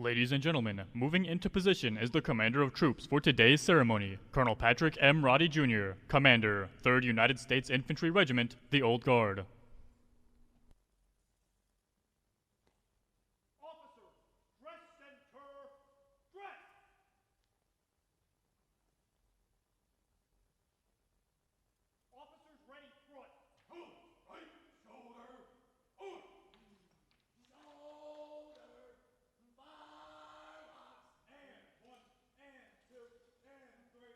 Ladies and gentlemen, moving into position is the commander of troops for today's ceremony, Colonel Patrick M. Roddy Jr., Commander, 3rd United States Infantry Regiment, the Old Guard. Officers, dress center, dress! Officers ready front. Right shoulder, shoulder, firelocks, and 1, and 2, and 3.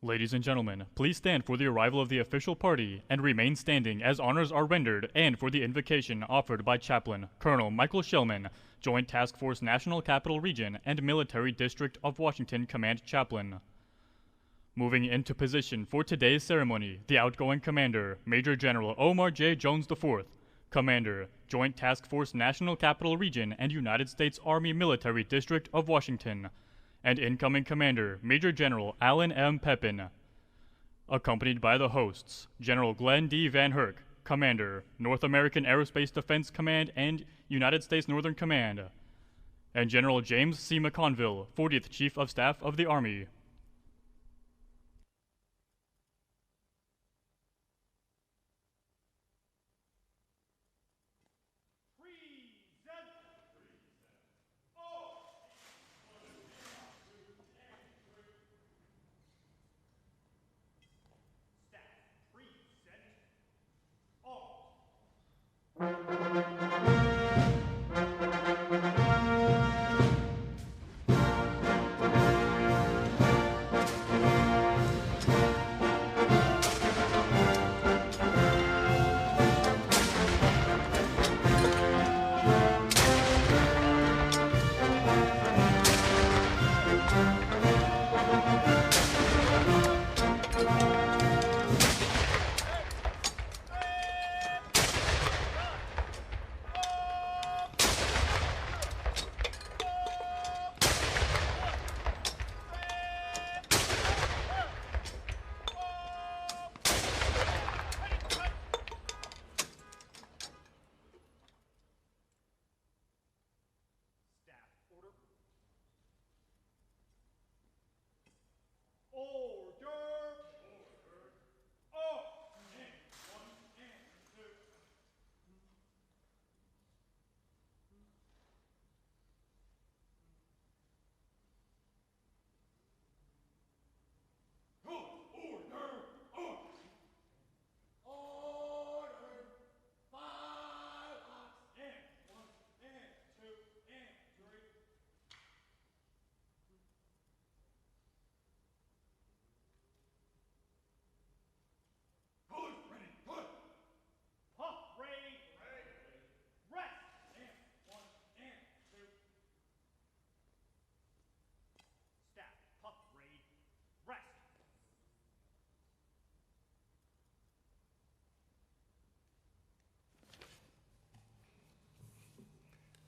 Ladies and gentlemen, please stand for the arrival of the official party and remain standing as honors are rendered and for the invocation offered by Chaplain Colonel Michael Shellman, Joint Task Force National Capital Region and Military District of Washington Command Chaplain. Moving into position for today's ceremony, the outgoing commander, Major General Omar J. Jones IV, Commander, Joint Task Force National Capital Region and United States Army Military District of Washington, and incoming Commander, Major General Alan M. Pepin, accompanied by the hosts, General Glenn D. Van Herk, Commander, North American Aerospace Defense Command and United States Northern Command, and General James C. McConville, 40th Chief of Staff of the Army.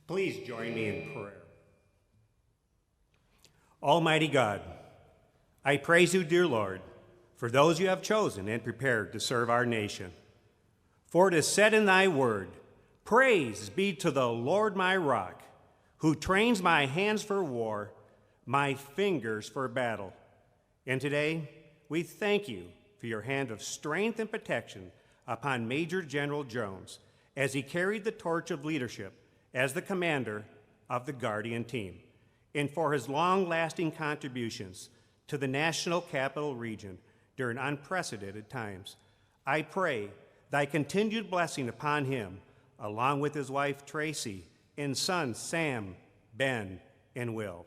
Please join me in prayer. Almighty God, I praise you, dear Lord, for those you have chosen and prepared to serve our nation. For it is said in thy word, praise be to the Lord my rock, who trains my hands for war, my fingers for battle. And today, we thank you for your hand of strength and protection upon Major General Jones as he carried the torch of leadership as the commander of the Guardian Team, and for his long-lasting contributions to the National Capital Region during unprecedented times. I pray thy continued blessing upon him, along with his wife Tracy and sons Sam, Ben, and Will.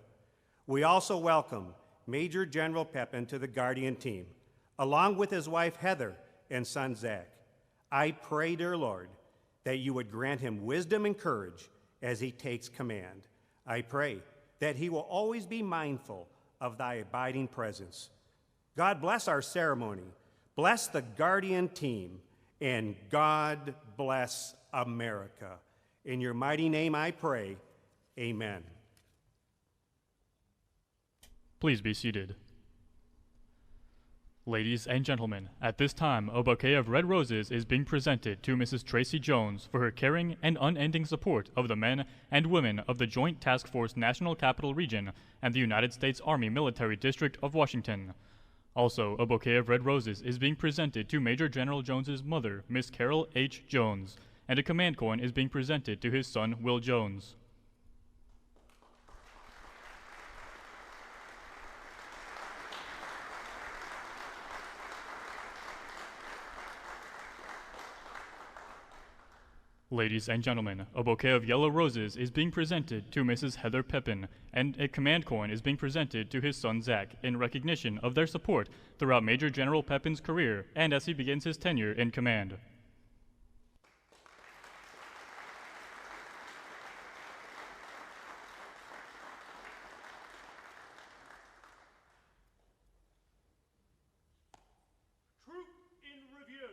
We also welcome Major General Pepin to the Guardian Team, along with his wife Heather and son Zach. I pray, dear Lord, that you would grant him wisdom and courage as he takes command. I pray that he will always be mindful of thy abiding presence. God bless our ceremony, bless the Guardian Team, and God bless America. In your mighty name I pray, amen. Please be seated. Ladies and gentlemen, at this time, a bouquet of red roses is being presented to Mrs. Tracy Jones for her caring and unending support of the men and women of the Joint Task Force National Capital Region and the United States Army Military District of Washington. Also, a bouquet of red roses is being presented to Major General Jones's mother, Miss Carol H. Jones, and a command coin is being presented to his son, Will Jones. Ladies and gentlemen, a bouquet of yellow roses is being presented to Mrs. Heather Pippin, and a command coin is being presented to his son Zach in recognition of their support throughout Major General Pippin's career and as he begins his tenure in command. Troop in review.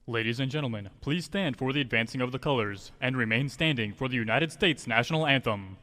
Ladies and gentlemen, please stand for the advancing of the colors and remain standing for the United States National Anthem.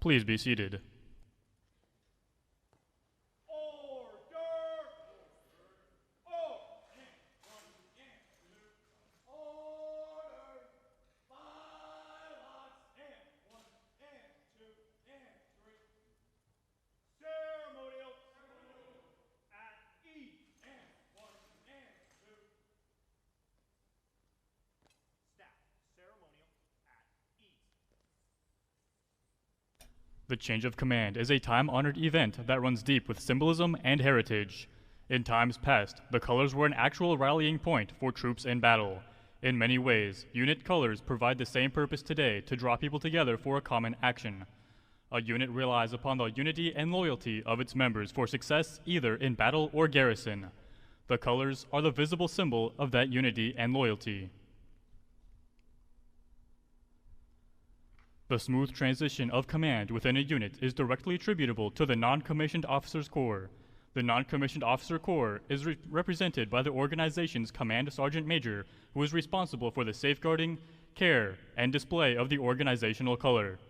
Please be seated. The change of command is a time-honored event that runs deep with symbolism and heritage. In times past, the colors were an actual rallying point for troops in battle. In many ways, unit colors provide the same purpose today to draw people together for a common action. A unit relies upon the unity and loyalty of its members for success either in battle or garrison. The colors are the visible symbol of that unity and loyalty. The smooth transition of command within a unit is directly attributable to the Non-Commissioned Officers Corps. The Non-Commissioned Officer Corps is represented by the organization's Command Sergeant Major, who is responsible for the safeguarding, care, and display of the organizational color.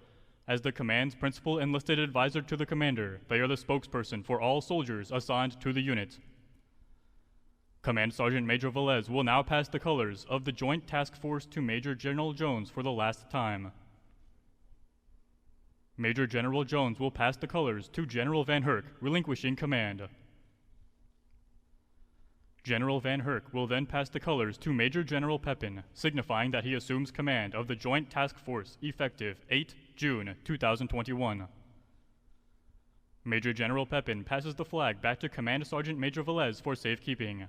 As the command's principal enlisted advisor to the commander, they are the spokesperson for all soldiers assigned to the unit. Command Sergeant Major Velez will now pass the colors of the Joint Task Force to Major General Jones for the last time. Major General Jones will pass the colors to General Van Herk, relinquishing command. General Van Herk will then pass the colors to Major General Pepin, signifying that he assumes command of the Joint Task Force effective 8 June 2021. Major General Pepin passes the flag back to Command Sergeant Major Velez for safekeeping.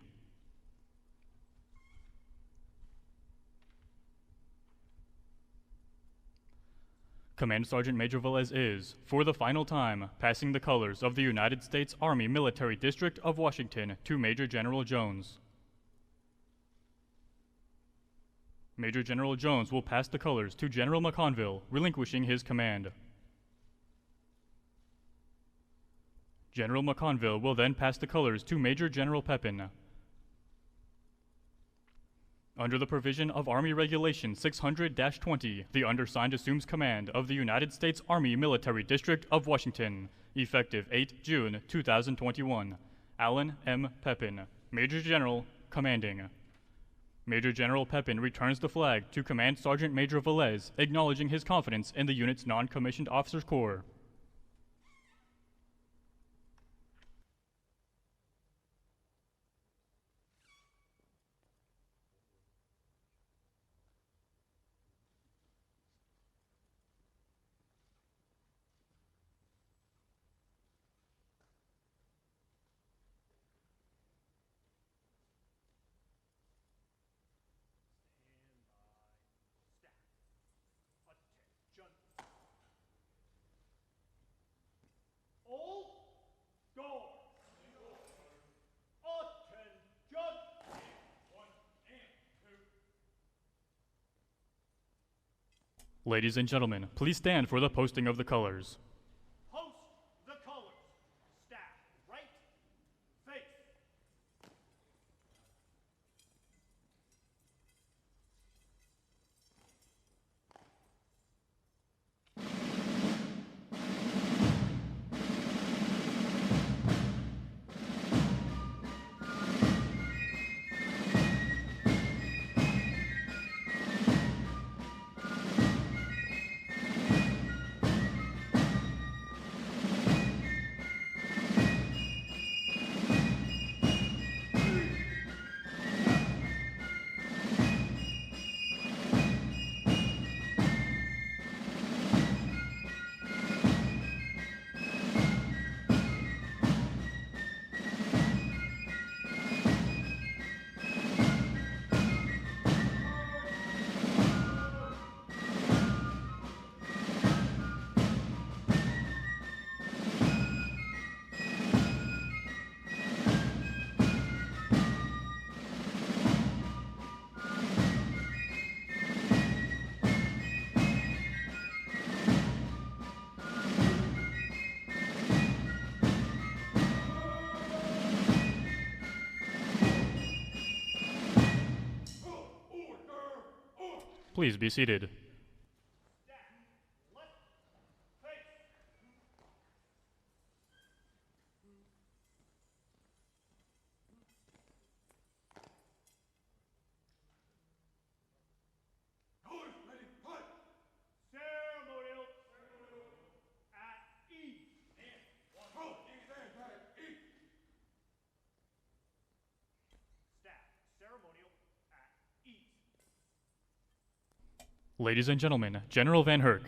Command Sergeant Major Velez is, for the final time, passing the colors of the United States Army Military District of Washington to Major General Jones. Major General Jones will pass the colors to General McConville, relinquishing his command. General McConville will then pass the colors to Major General Pepin. Under the provision of Army Regulation 600-20, the undersigned assumes command of the United States Army Military District of Washington, effective 8 June 2021. Alan M. Pepin, Major General, commanding. Major General Pepin returns the flag to Command Sergeant Major Velez, acknowledging his confidence in the unit's non-commissioned officers corps. All guard. Attention. One and two. Ladies and gentlemen, please stand for the posting of the colors. Post the colors. Staff right. Face. Please be seated. Left. Face. Colors ready. Put. Ceremonial. At ease. And one. Hold. Stand back. Eat. Staff. Ceremonial. At ease. Ladies and gentlemen, General Van Herk.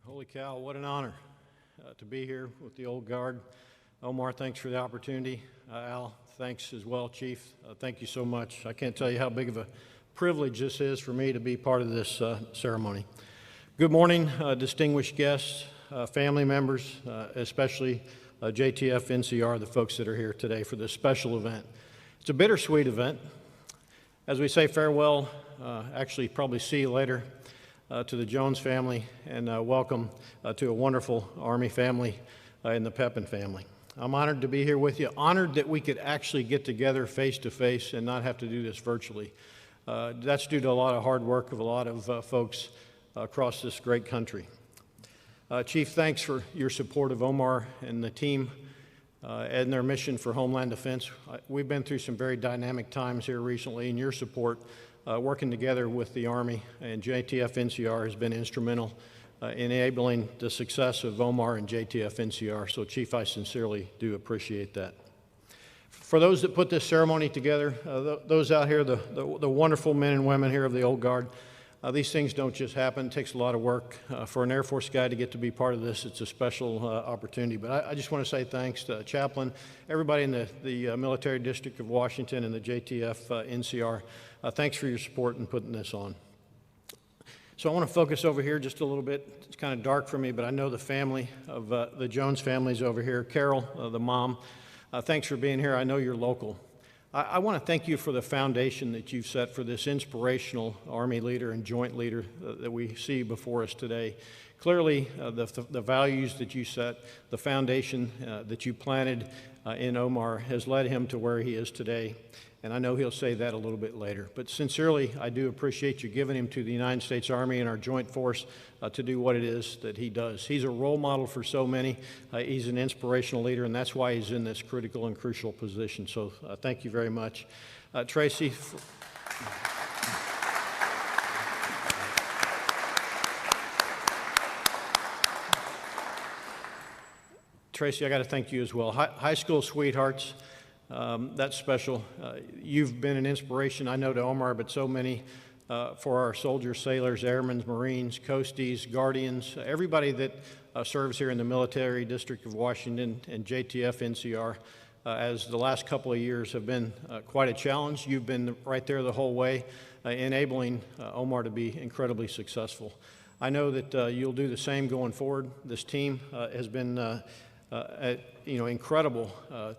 Holy cow, what an honor to be here with the Old Guard. Omar, thanks for the opportunity. Al, thanks as well, Chief. Thank you so much. I can't tell you how big of a privilege this is for me to be part of this ceremony. Good morning, distinguished guests, family members, especially JTF NCR, the folks that are here today for this special event. It's a bittersweet event. As we say farewell, actually probably see you later, to the Jones family, and welcome to a wonderful Army family in the Pepin family. I'm honored to be here with you, honored that we could actually get together face to face and not have to do this virtually. That's due to a lot of hard work of a lot of folks across this great country. Chief, thanks for your support of Omar and the team and their mission for Homeland Defense. We've been through some very dynamic times here recently, and your support working together with the Army and JTF NCR has been instrumental in enabling the success of Omar and JTF NCR. So, Chief, I sincerely do appreciate that. For those that put this ceremony together, those out here, the wonderful men and women here of the Old Guard, these things don't just happen. It takes a lot of work. For an Air Force guy to get to be part of this, it's a special opportunity. But I just want to say thanks to Chaplain, everybody in the Military District of Washington and the JTF NCR. Thanks for your support in putting this on. So I want to focus over here just a little bit. It's kind of dark for me, but I know the family of the Jones families over here. Carol, the mom, thanks for being here. I know you're local. I want to thank you for the foundation that you've set for this inspirational Army leader and joint leader that we see before us today. Clearly, the values that you set, the foundation that you planted in Omar has led him to where he is today. And I know he'll say that a little bit later. But sincerely, I do appreciate you giving him to the United States Army and our joint force to do what it is that he does. He's a role model for so many. He's an inspirational leader, and that's why he's in this critical and crucial position. So thank you very much. Tracy. Tracy, I got to thank you as well. High school sweethearts. That's special. You've been an inspiration, I know, to Omar, but so many for our soldiers, sailors, airmen, Marines, Coasties, Guardians, everybody that serves here in the Military District of Washington and JTF NCR, as the last couple of years have been quite a challenge. You've been right there the whole way, enabling Omar to be incredibly successful. I know that you'll do the same going forward. This team has been incredible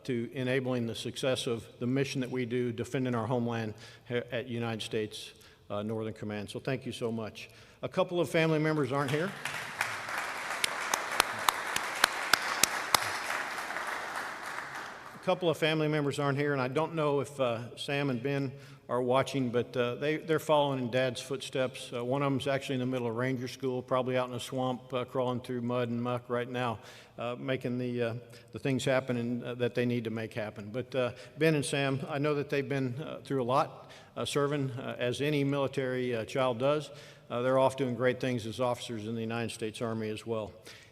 to enabling the success of the mission that we do, defending our homeland at United States Northern Command. So thank you so much. A couple of family members aren't here. A couple of family members aren't here, and I don't know if Sam and Ben are watching, but they're following in Dad's footsteps. One of them's actually in the middle of Ranger School, probably out in a swamp, crawling through mud and muck right now, making the things happen that they need to make happen. But Ben and Sam, I know that they've been through a lot, serving as any military child does. They're off doing great things as officers in the United States Army as well.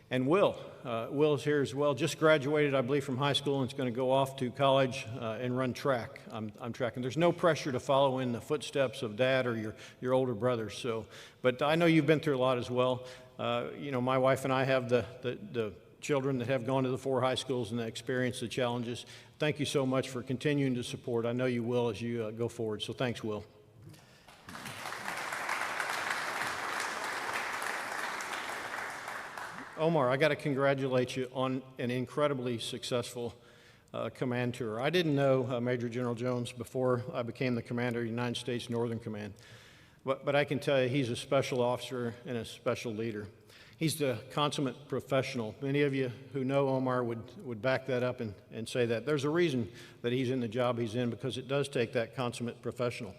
And Will's here as well. Just graduated, I believe, from high school and is going to go off to college and run track. I'm tracking. There's no pressure to follow in the footsteps of Dad or your older brothers. So, but I know you've been through a lot as well. My wife and I have the children that have gone to the 4 high schools and experienced the challenges. Thank you so much for continuing to support. I know you will as you go forward. So thanks, Will. Omar, I got to congratulate you on an incredibly successful command tour. I didn't know Major General Jones before I became the commander of the United States Northern Command, but I can tell you he's a special officer and a special leader. He's the consummate professional. Many of you who know Omar would back that up and say that. There's a reason that he's in the job he's in, because it does take that consummate professional.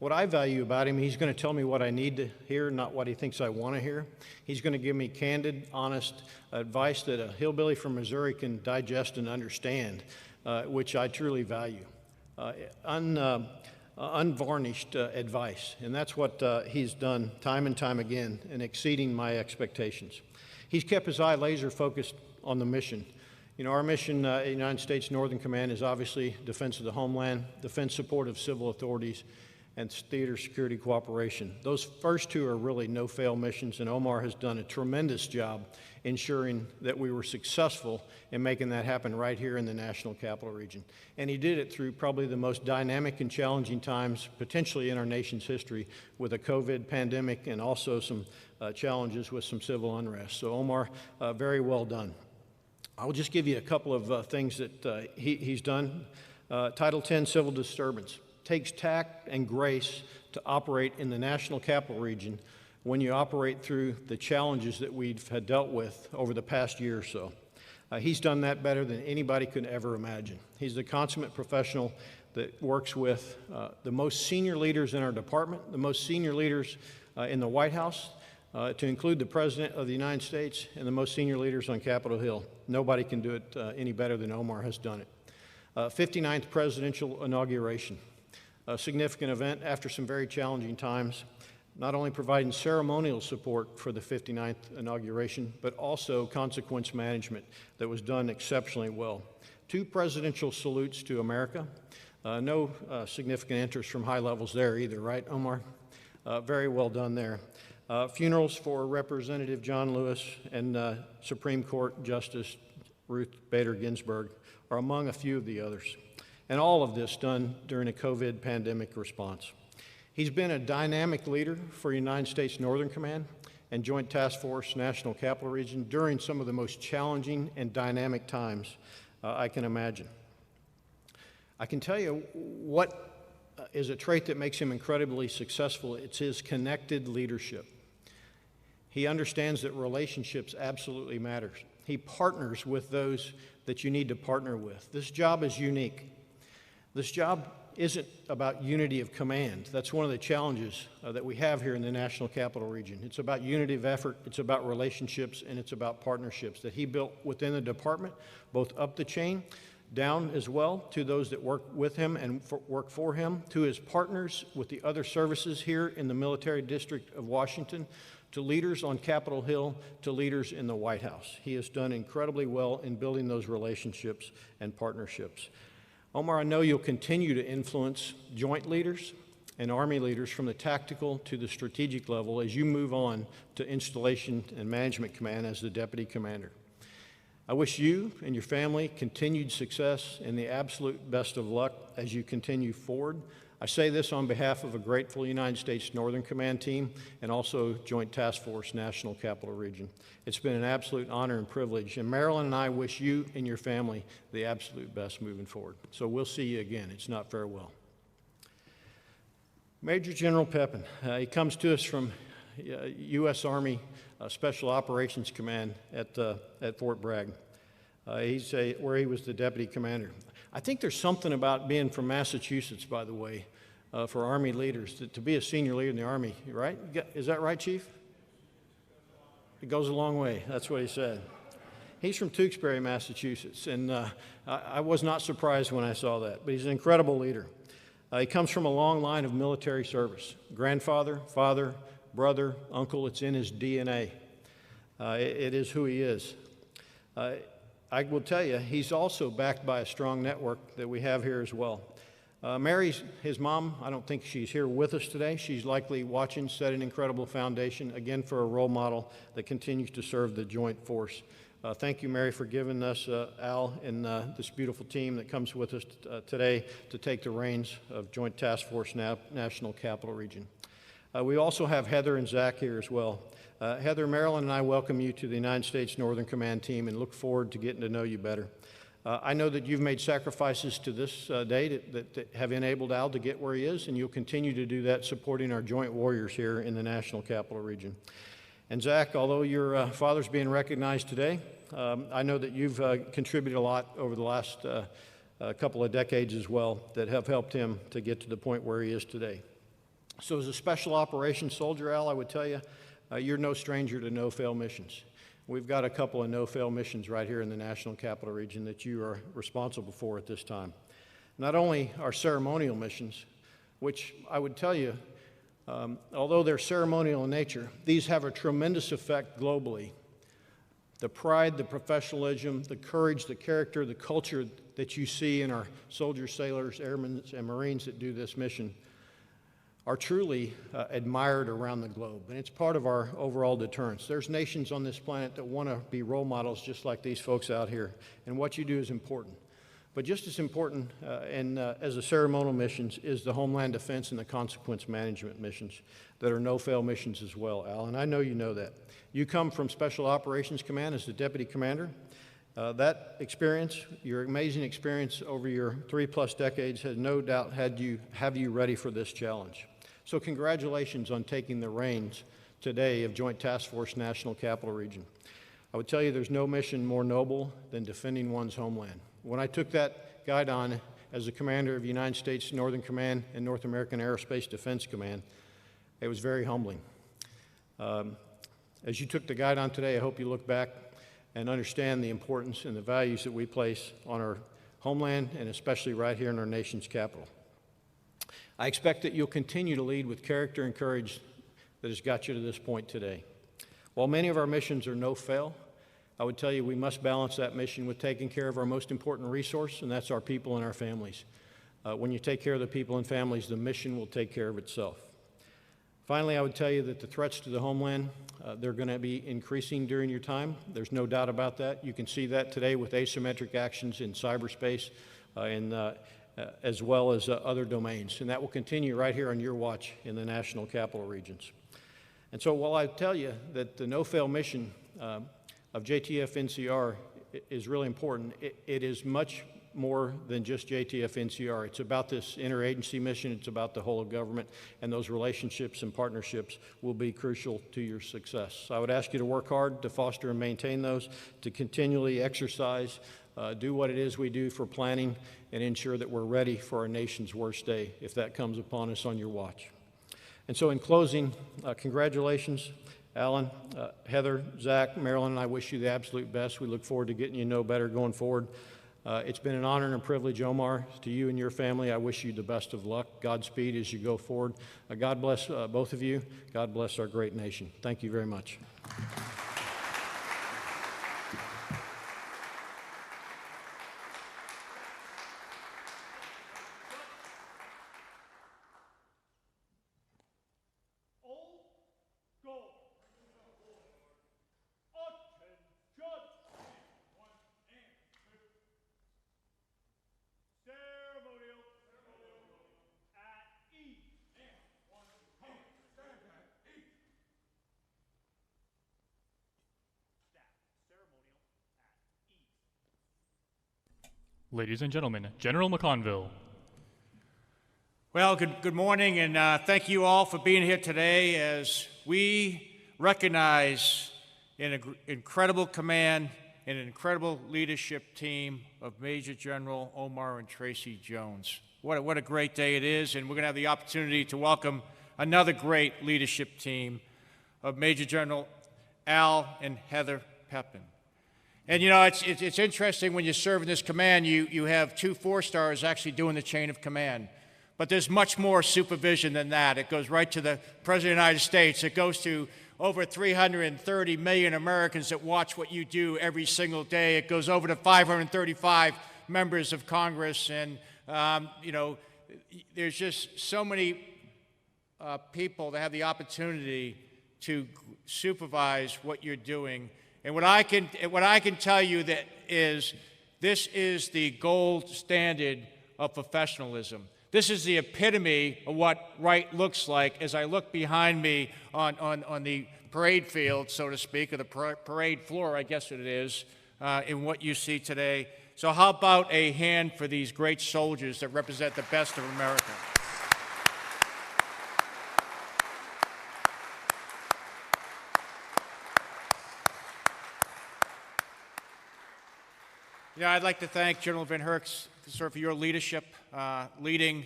What I value about him, he's going to tell me what I need to hear, not what he thinks I want to hear. He's going to give me candid, honest advice that a hillbilly from Missouri can digest and understand, which I truly value. Unvarnished advice, and that's what he's done time and time again, and exceeding my expectations. He's kept his eye laser focused on the mission. You know, our mission at United States Northern Command is obviously defense of the homeland, defense support of civil authorities, and theater security cooperation. Those first 2 are really no-fail missions, and Omar has done a tremendous job ensuring that we were successful in making that happen right here in the National Capital Region. And he did it through probably the most dynamic and challenging times potentially in our nation's history, with a COVID pandemic and also some challenges with some civil unrest. So Omar, very well done. I'll just give you a couple of things that he's done. Title 10 civil disturbance. Takes tact and grace to operate in the National Capital Region when you operate through the challenges that we've had dealt with over the past year or so. He's done that better than anybody could ever imagine. He's the consummate professional that works with the most senior leaders in our department, the most senior leaders in the White House, to include the President of the United States and the most senior leaders on Capitol Hill. Nobody can do it any better than Omar has done it. 59th presidential inauguration. A significant event after some very challenging times, not only providing ceremonial support for the 59th inauguration, but also consequence management that was done exceptionally well. 2 presidential salutes to America. No significant interest from high levels there either, right, Omar? Very well done there. Funerals for Representative John Lewis and Supreme Court Justice Ruth Bader Ginsburg are among a few of the others. And all of this done during a COVID pandemic response. He's been a dynamic leader for United States Northern Command and Joint Task Force National Capital Region during some of the most challenging and dynamic times I can imagine. I can tell you what is a trait that makes him incredibly successful. It's his connected leadership. He understands that relationships absolutely matter. He partners with those that you need to partner with. This job is unique. This job isn't about unity of command. That's one of the challenges that we have here in the National Capital Region. It's about unity of effort, it's about relationships, and it's about partnerships that he built within the department, both up the chain, down as well to those that work with him and work for him, to his partners with the other services here in the Military District of Washington, to leaders on Capitol Hill, to leaders in the White House. He has done incredibly well in building those relationships and partnerships. Omar, I know you'll continue to influence joint leaders and Army leaders from the tactical to the strategic level as you move on to Installation and Management Command as the Deputy Commander. I wish you and your family continued success and the absolute best of luck as you continue forward. I say this on behalf of a grateful United States Northern Command team and also Joint Task Force National Capital Region. It's been an absolute honor and privilege, and Marilyn and I wish you and your family the absolute best moving forward. So we'll see you again. It's not farewell. Major General Pepin, he comes to us from U.S. Army Special Operations Command at Fort Bragg. He's where he was the Deputy Commander. I think there's something about being from Massachusetts, by the way, for Army leaders, to be a senior leader in the Army, right? Is that right, Chief? It goes a long way. That's what he said. He's from Tewksbury, Massachusetts, and I was not surprised when I saw that, but he's an incredible leader. He comes from a long line of military service. Grandfather, father, brother, uncle, it's in his DNA. It is who he is. I will tell you, he's also backed by a strong network that we have here as well. Mary's his mom. I don't think she's here with us today. She's likely watching, set an incredible foundation, again, for a role model that continues to serve the Joint Force. Thank you, Mary, for giving us Al and this beautiful team that comes with us today to take the reins of Joint Task Force National Capital Region. We also have Heather and Zach here as well. Heather, Marilyn, and I welcome you to the United States Northern Command team and look forward to getting to know you better. I know that you've made sacrifices to this day that have enabled Al to get where he is, and you'll continue to do that supporting our joint warriors here in the National Capital Region. And Zach, although your father's being recognized today, I know that you've contributed a lot over the last couple of decades as well that have helped him to get to the point where he is today. So as a special operations soldier, Al, I would tell you, you're no stranger to no-fail missions. We've got a couple of no-fail missions right here in the National Capital Region that you are responsible for at this time. Not only are ceremonial missions, which I would tell you, although they're ceremonial in nature, these have a tremendous effect globally. The pride, the professionalism, the courage, the character, the culture that you see in our soldiers, sailors, airmen, and Marines that do this mission are truly admired around the globe, and it's part of our overall deterrence. There's nations on this planet that want to be role models just like these folks out here, and what you do is important. But just as important as the ceremonial missions is the Homeland Defense and the consequence management missions that are no-fail missions as well, Al, and I know you know that. You come from Special Operations Command as the Deputy Commander. That experience, your amazing experience over your 3+ decades has no doubt have you ready for this challenge. So congratulations on taking the reins today of Joint Task Force National Capital Region. I would tell you there's no mission more noble than defending one's homeland. When I took that guidon as the commander of the United States Northern Command and North American Aerospace Defense Command, it was very humbling. As you took the guidon today, I hope you look back and understand the importance and the values that we place on our homeland and especially right here in our nation's capital. I expect that you'll continue to lead with character and courage that has got you to this point today. While many of our missions are no-fail, I would tell you we must balance that mission with taking care of our most important resource, and that's our people and our families. When you take care of the people and families, the mission will take care of itself. Finally, I would tell you that the threats to the homeland, they're going to be increasing during your time. There's no doubt about that. You can see that today with asymmetric actions in cyberspace as well as other domains. And that will continue right here on your watch in the National Capital Regions. And so while I tell you that the no-fail mission of JTF-NCR is really important, it is much more than just JTF NCR. It's about this interagency mission. It's about the whole of government, and those relationships and partnerships will be crucial to your success. I would ask you to work hard to foster and maintain those, to continually exercise, do what it is we do for planning, and ensure that we're ready for our nation's worst day if that comes upon us on your watch. And so in closing, congratulations, Alan, Heather, Zach, Marilyn, and I wish you the absolute best. We look forward to getting you to know better going forward. It's been an honor and a privilege, Omar. To you and your family, I wish you the best of luck. Godspeed as you go forward. God bless both of you. God bless our great nation. Thank you very much. Old gold. Attention. One and two. Ceremonial. At ease. And one, stand at ease. Staff. Ceremonial at ease. Ladies and gentlemen, General McConville. Well, good morning, and thank you all for being here today as we recognize an incredible command and an incredible leadership team of Major General Omar and Tracy Jones. What a great day it is, and we're going to have the opportunity to welcome another great leadership team of Major General Al and Heather Pepin. And you know, it's interesting when you serve in this command, you have 2 4-stars actually doing the chain of command. But there's much more supervision than that. It goes right to the President of the United States. It goes to over 330 million Americans that watch what you do every single day. It goes over to 535 members of Congress. And, you know, there's just so many people that have the opportunity to supervise what you're doing. And what I can tell you that is, this is the gold standard of professionalism. This is the epitome of what right looks like as I look behind me on the parade field, so to speak, or the parade floor, I guess it is, in what you see today. So how about a hand for these great soldiers that represent the best of America? Yeah, I'd like to thank General Van Herk, sir, for your leadership, leading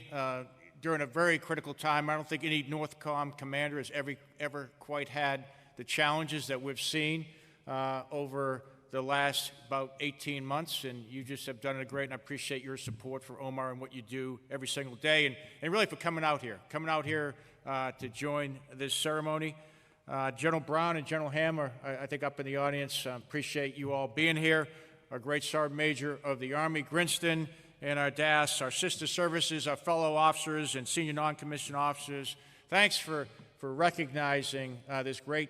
during a very critical time. I don't think any NORTHCOM commander has ever quite had the challenges that we've seen over the last about 18 months, and you just have done it great, and I appreciate your support for Omar and what you do every single day, and really for coming out here to join this ceremony. General Brown and General Hammer, I think up in the audience, appreciate you all being here. Our great Sergeant Major of the Army, Grinston, and our DAS, our sister services, our fellow officers and senior non-commissioned officers. Thanks for recognizing this great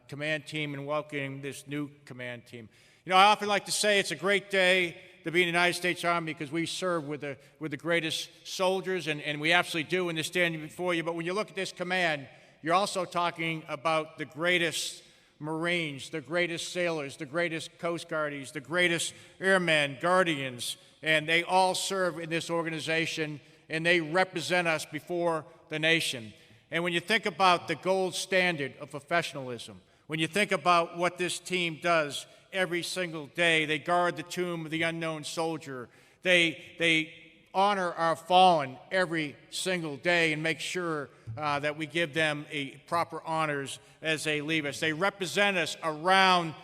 command team and welcoming this new command team. You know, I often like to say it's a great day to be in the United States Army because we serve with the greatest soldiers, and we absolutely do in this standing before you. But when you look at this command, you're also talking about the greatest Marines, the greatest sailors, the greatest Coast Guardies, the greatest airmen, guardians, and they all serve in this organization, and they represent us before the nation. And when you think about the gold standard of professionalism, when you think about what this team does every single day, they guard the tomb of the unknown soldier, they honor our fallen every single day and make sure that we give them proper honors as they leave us. They represent us around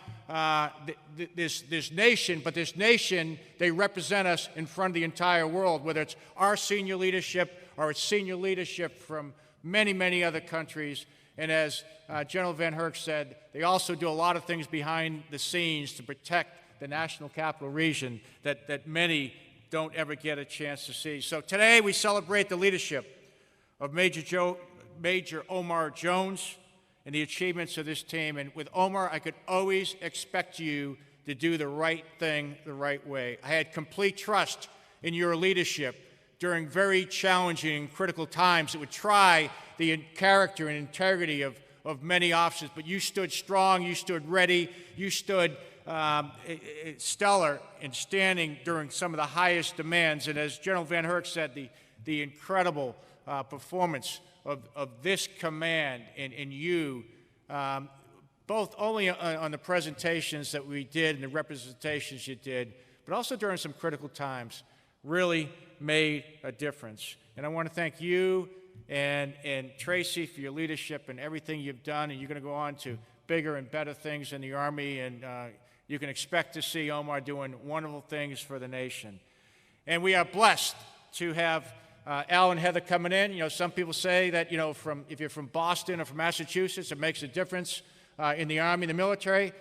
this nation, but this nation, they represent us in front of the entire world, whether it's our senior leadership or it's senior leadership from many, many other countries. And as General Van Herk said, they also do a lot of things behind the scenes to protect the National Capital Region that many don't ever get a chance to see. So today we celebrate the leadership of Major Omar Jones and the achievements of this team. And with Omar, I could always expect you to do the right thing the right way. I had complete trust in your leadership during very challenging and critical times that would try the character and integrity of many officers, but you stood strong, you stood ready, you stood stellar in standing during some of the highest demands. And as General Van Herk said, the incredible performance of this command and you, both only on the presentations that we did and the representations you did, but also during some critical times, really made a difference. And I want to thank you and Tracy for your leadership and everything you've done, and you're going to go on to bigger and better things in the Army, and you can expect to see Omar doing wonderful things for the nation. And we are blessed to have Al and Heather coming in. You know, some people say that, you know, if you're from Boston or from Massachusetts, it makes a difference in the Army and the military.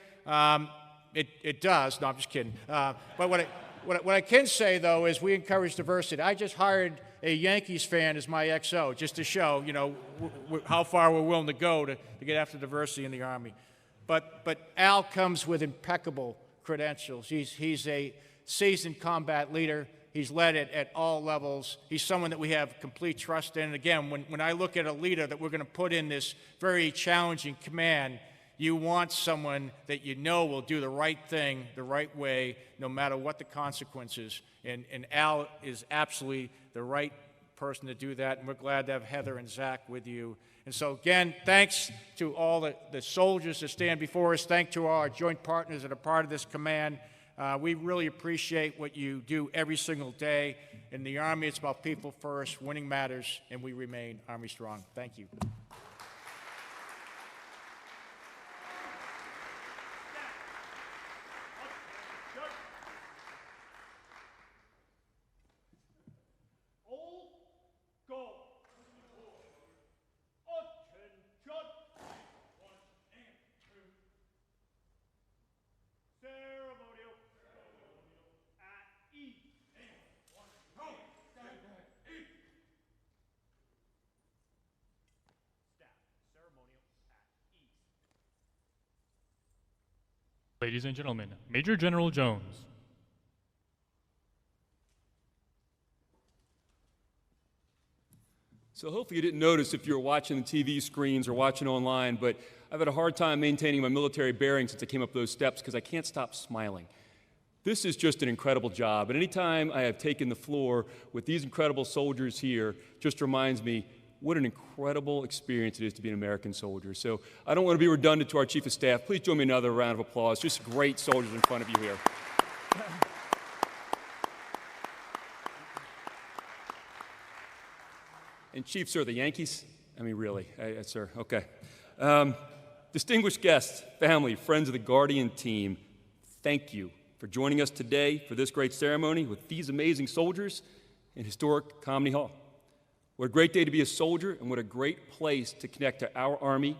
It does. No, I'm just kidding. But what I can say, though, is we encourage diversity. I just hired a Yankees fan as my XO, just to show, you know, how far we're willing to go to get after diversity in the Army. But Al comes with impeccable credentials. He's a seasoned combat leader. He's led it at all levels. He's someone that we have complete trust in. And again, when I look at a leader that we're going to put in this very challenging command, you want someone that you know will do the right thing the right way, no matter what the consequences. And Al is absolutely the right person to do that, and we're glad to have Heather and Zach with you. And so again, thanks to all the soldiers that stand before us. Thanks to all our joint partners that are part of this command. We really appreciate what you do every single day. In the Army, it's about people first, winning matters, and we remain Army strong. Thank you. Ladies and gentlemen, Major General Jones. So hopefully you didn't notice if you were watching the TV screens or watching online, but I've had a hard time maintaining my military bearings since I came up those steps because I can't stop smiling. This is just an incredible job, and anytime I have taken the floor with these incredible soldiers here, just reminds me what an incredible experience it is to be an American soldier. So I don't want to be redundant to our Chief of Staff. Please join me in another round of applause. Just great soldiers in front of you here. And Chief, sir, the Yankees? I mean, really, sir, okay. Distinguished guests, family, friends of the Guardian team, thank you for joining us today for this great ceremony with these amazing soldiers in historic Tammany Hall. What a great day to be a soldier, and what a great place to connect to our Army,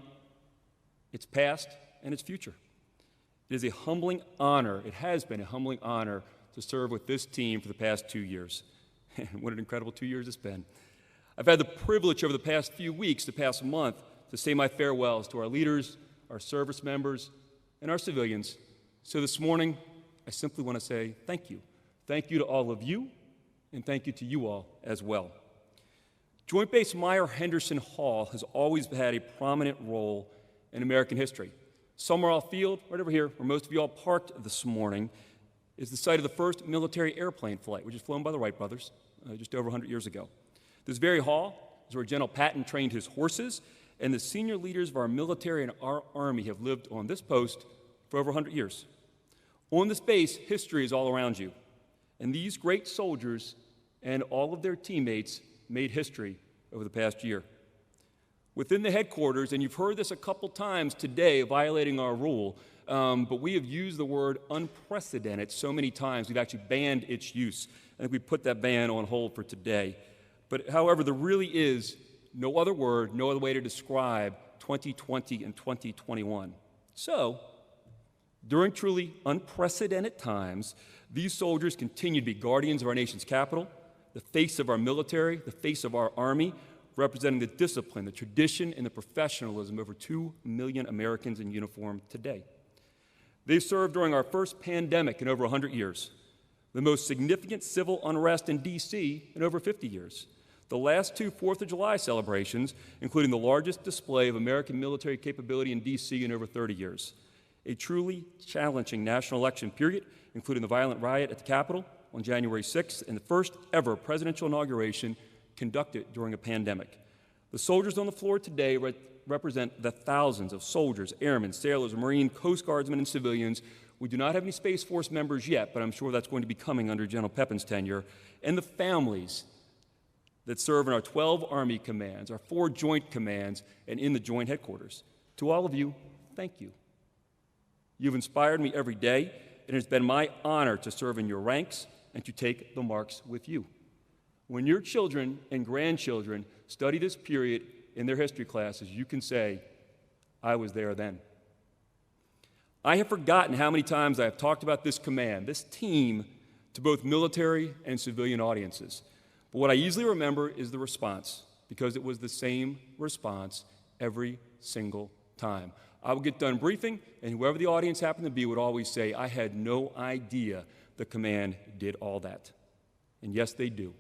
its past, and its future. It is a humbling honor, it has been a humbling honor to serve with this team for the past 2 years. And what an incredible 2 years it's been. I've had the privilege over the past few weeks, the past month, to say my farewells to our leaders, our service members, and our civilians. So this morning, I simply want to say thank you. Thank you to all of you, and thank you to you all as well. Joint Base Meier-Henderson Hall has always had a prominent role in American history. Summerall Field, right over here, where most of you all parked this morning, is the site of the first military airplane flight, which was flown by the Wright brothers just over 100 years ago. This very hall is where General Patton trained his horses, and the senior leaders of our military and our Army have lived on this post for over 100 years. On this base, history is all around you, and these great soldiers and all of their teammates made history over the past year. Within the headquarters, and you've heard this a couple times today, violating our rule, but we have used the word unprecedented so many times, we've actually banned its use. I think we put that ban on hold for today. But however, there really is no other word, no other way to describe 2020 and 2021. So, during truly unprecedented times, these soldiers continue to be guardians of our nation's capital, the face of our military, the face of our Army, representing the discipline, the tradition, and the professionalism of over 2 million Americans in uniform today. They served during our first pandemic in over 100 years, the most significant civil unrest in D.C. in over 50 years, the last 2 4th of July celebrations, including the largest display of American military capability in D.C. in over 30 years, a truly challenging national election period, including the violent riot at the Capitol on January 6th and the first ever presidential inauguration conducted during a pandemic. The soldiers on the floor today represent the thousands of soldiers, airmen, sailors, Marine, Coast Guardsmen, and civilians. We do not have any Space Force members yet, but I'm sure that's going to be coming under General Pepin's tenure, and the families that serve in our 12 Army commands, our 4 joint commands, and in the joint headquarters. To all of you, thank you. You've inspired me every day, and it's been my honor to serve in your ranks and to take the marks with you. When your children and grandchildren study this period in their history classes, you can say, I was there then. I have forgotten how many times I have talked about this command, this team, to both military and civilian audiences. But what I easily remember is the response, because it was the same response every single time. I would get done briefing, and whoever the audience happened to be would always say, I had no idea the command did all that. And yes, they do.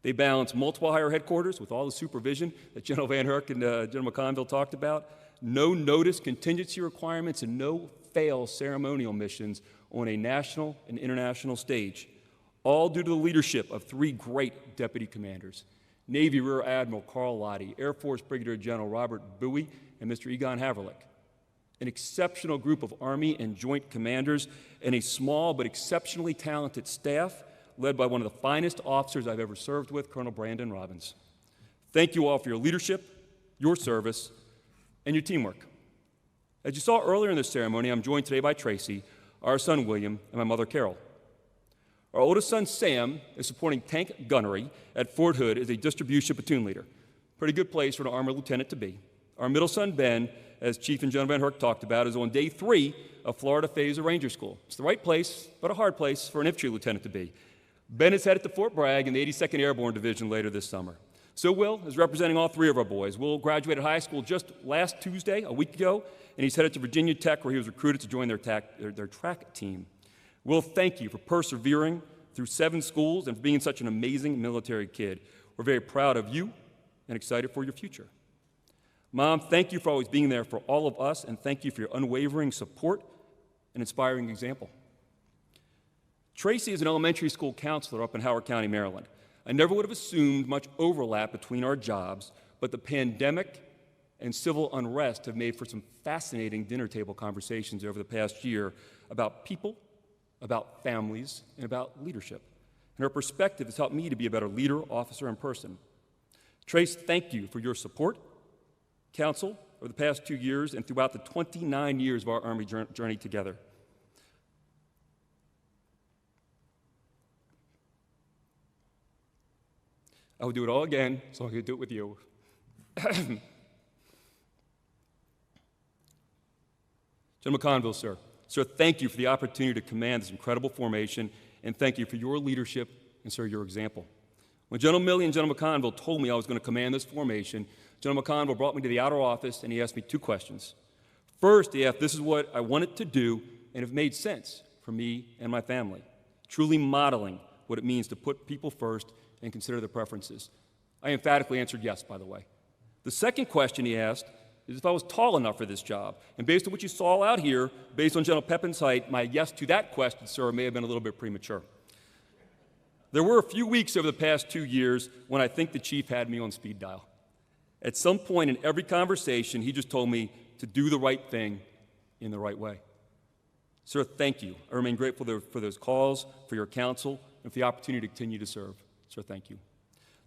They balance multiple higher headquarters with all the supervision that General Van Herk and General McConville talked about, no notice contingency requirements, and no fail ceremonial missions on a national and international stage, all due to the leadership of 3 great deputy commanders, Navy Rear Admiral Carl Lottie, Air Force Brigadier General Robert Bowie, and Mr. Egon Haverlick. An exceptional group of Army and Joint commanders and a small but exceptionally talented staff led by one of the finest officers I've ever served with, Colonel Brandon Robbins. Thank you all for your leadership, your service, and your teamwork. As you saw earlier in this ceremony, I'm joined today by Tracy, our son William, and my mother Carol. Our oldest son Sam is supporting tank gunnery at Fort Hood as a distribution platoon leader. Pretty good place for an armor lieutenant to be. Our middle son Ben, as Chief and General Van Herk talked about, is on day 3 of Florida Phase of Ranger School. It's the right place, but a hard place for an infantry lieutenant to be. Ben is headed to Fort Bragg in the 82nd Airborne Division later this summer. So Will is representing all 3 of our boys. Will graduated high school just last Tuesday, a week ago, and he's headed to Virginia Tech, where he was recruited to join their track team. Will, thank you for persevering through 7 schools and for being such an amazing military kid. We're very proud of you and excited for your future. Mom, thank you for always being there for all of us, and thank you for your unwavering support and inspiring example. Tracy is an elementary school counselor up in Howard County, Maryland. I never would have assumed much overlap between our jobs, but the pandemic and civil unrest have made for some fascinating dinner table conversations over the past year about people, about families, and about leadership. And her perspective has helped me to be a better leader, officer, and person. Trace, thank you for your support, counsel over the past 2 years and throughout the 29 years of our Army journey together. I would do it all again, so I could do it with you. General McConville, sir. Sir, thank you for the opportunity to command this incredible formation, and thank you for your leadership and, sir, your example. When General Milley and General McConville told me I was going to command this formation, General McConville brought me to the outer office, and he asked me 2 questions. First, he asked if this is what I wanted to do and if it made sense for me and my family, truly modeling what it means to put people first and consider their preferences. I emphatically answered yes, by the way. The second question he asked is if I was tall enough for this job. And based on what you saw out here, based on General Pepin's height, my yes to that question, sir, may have been a little bit premature. There were a few weeks over the past 2 years when I think the chief had me on speed dial. At some point in every conversation, he just told me to do the right thing in the right way. Sir, thank you. I remain grateful for those calls, for your counsel, and for the opportunity to continue to serve. Sir, thank you.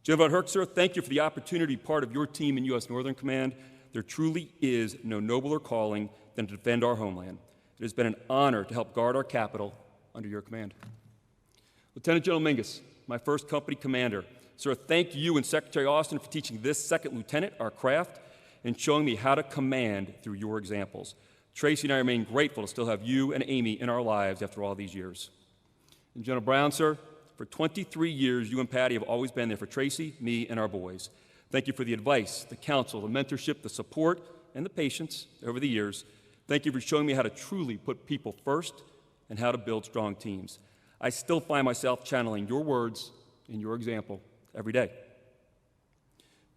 General Van Herk, sir, thank you for the opportunity to be part of your team in U.S. Northern Command. There truly is no nobler calling than to defend our homeland. It has been an honor to help guard our capital under your command. Lieutenant General Mingus, my first company commander, sir, thank you and Secretary Austin for teaching this second lieutenant our craft and showing me how to command through your examples. Tracy and I remain grateful to still have you and Amy in our lives after all these years. And General Brown, sir, for 23 years, you and Patty have always been there for Tracy, me, and our boys. Thank you for the advice, the counsel, the mentorship, the support, and the patience over the years. Thank you for showing me how to truly put people first and how to build strong teams. I still find myself channeling your words and your example every day.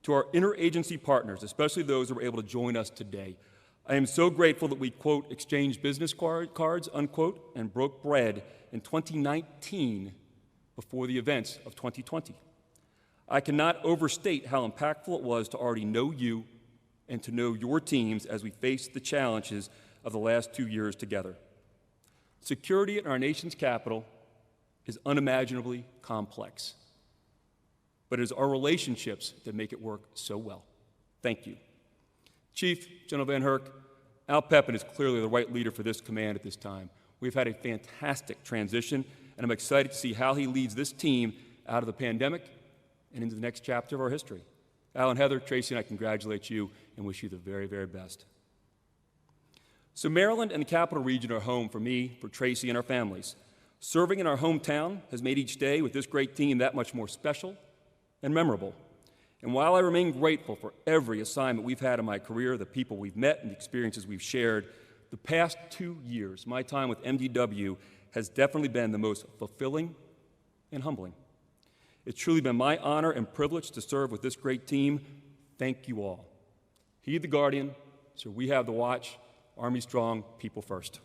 To our interagency partners, especially those who were able to join us today, I am so grateful that we, quote, exchanged business cards, unquote, and broke bread in 2019 before the events of 2020. I cannot overstate how impactful it was to already know you and to know your teams as we faced the challenges of the last 2 years together. Security in our nation's capital is unimaginably complex, but it is our relationships that make it work so well. Thank you. Chief, General Van Herk, Al Pepin is clearly the right leader for this command at this time. We've had a fantastic transition, and I'm excited to see how he leads this team out of the pandemic and into the next chapter of our history. Al and Heather, Tracy and I congratulate you and wish you the very, very best. So Maryland and the Capital Region are home for me, for Tracy, and our families. Serving in our hometown has made each day with this great team that much more special and memorable. And while I remain grateful for every assignment we've had in my career, the people we've met and the experiences we've shared, the past 2 years, my time with MDW has definitely been the most fulfilling and humbling. It's truly been my honor and privilege to serve with this great team. Thank you all. Heed the Guardian, so we have the watch. Army strong, people first.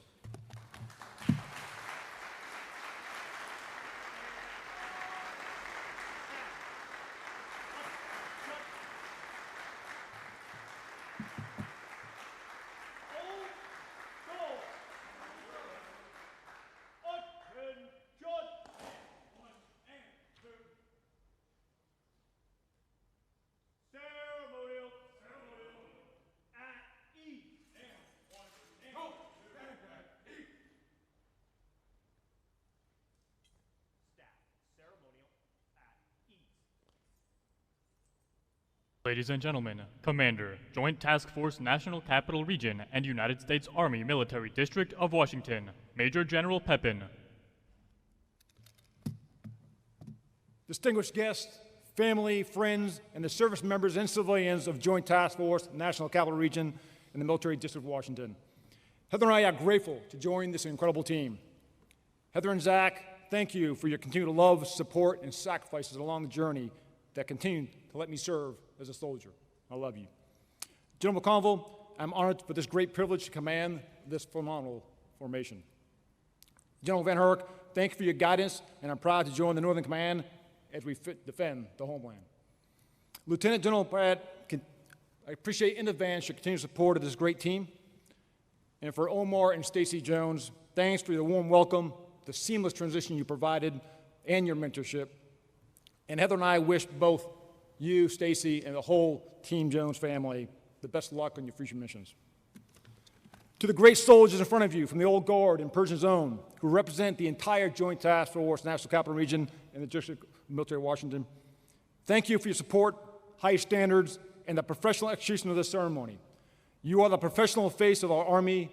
Ladies and gentlemen, Commander, Joint Task Force National Capital Region and United States Army Military District of Washington, Major General Pepin. Distinguished guests, family, friends, and the service members and civilians of Joint Task Force National Capital Region and the Military District of Washington. Heather and I are grateful to join this incredible team. Heather and Zach, thank you for your continued love, support, and sacrifices along the journey that continue to let me serve as a soldier. I love you. General McConville, I'm honored for this great privilege to command this phenomenal formation. General Van Herk, thank you for your guidance, and I'm proud to join the Northern Command as we defend the homeland. Lieutenant General Pratt, I appreciate in advance your continued support of this great team. And for Omar and Stacy Jones, thanks for your warm welcome, the seamless transition you provided, and your mentorship. And Heather and I wish both you, Stacy, and the whole Team Jones family the best of luck on your future missions. To the great soldiers in front of you from the Old Guard and Persian Zone who represent the entire Joint Task Force National Capital Region and the District of Military Washington, thank you for your support, high standards, and the professional execution of this ceremony. You are the professional face of our Army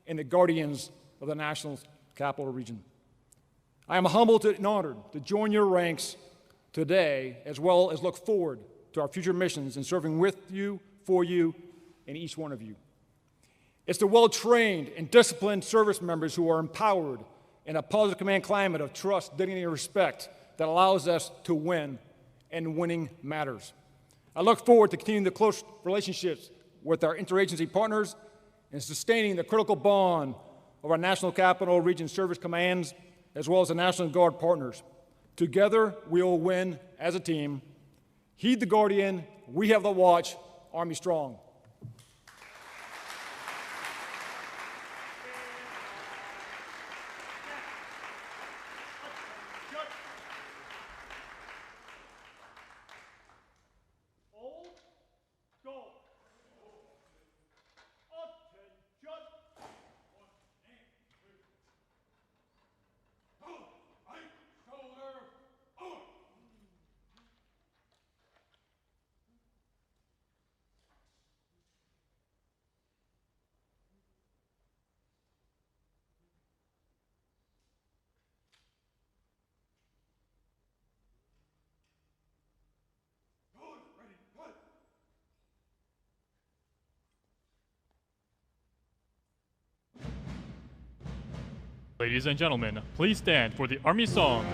and the guardians of the National Capital Region. I am humbled and honored to join your ranks today, as well as look forward to our future missions in serving with you, for you, and each one of you. It's the well-trained and disciplined service members who are empowered in a positive command climate of trust, dignity, and respect that allows us to win, and winning matters. I look forward to continuing the close relationships with our interagency partners and sustaining the critical bond of our National Capital Region Service Commands, as well as the National Guard partners. Together, we will win as a team. Heed the Guardian, we have the watch, Army strong. Ladies and gentlemen, please stand for the Army Song.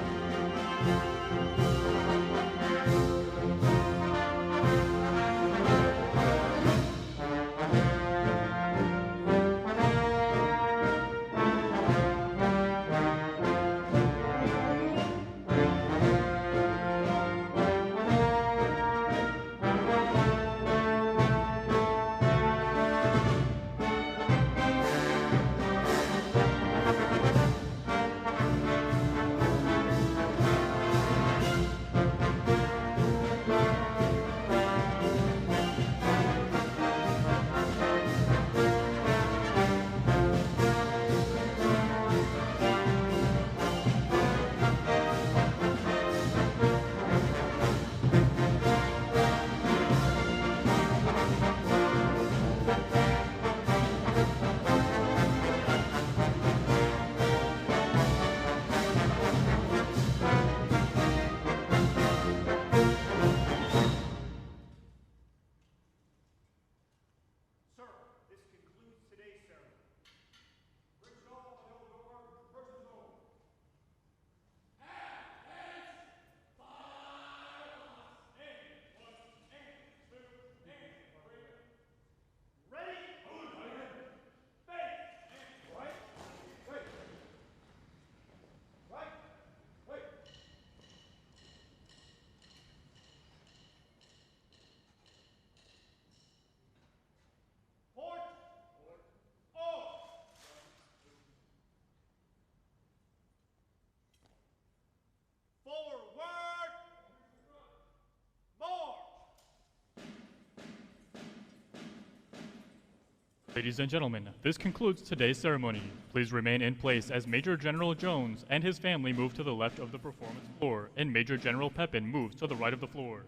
Ladies and gentlemen, this concludes today's ceremony. Please remain in place as Major General Jones and his family move to the left of the performance floor, and Major General Pepin moves to the right of the floor.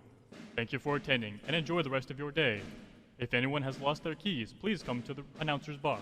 Thank you for attending, and enjoy the rest of your day. If anyone has lost their keys, please come to the announcer's box.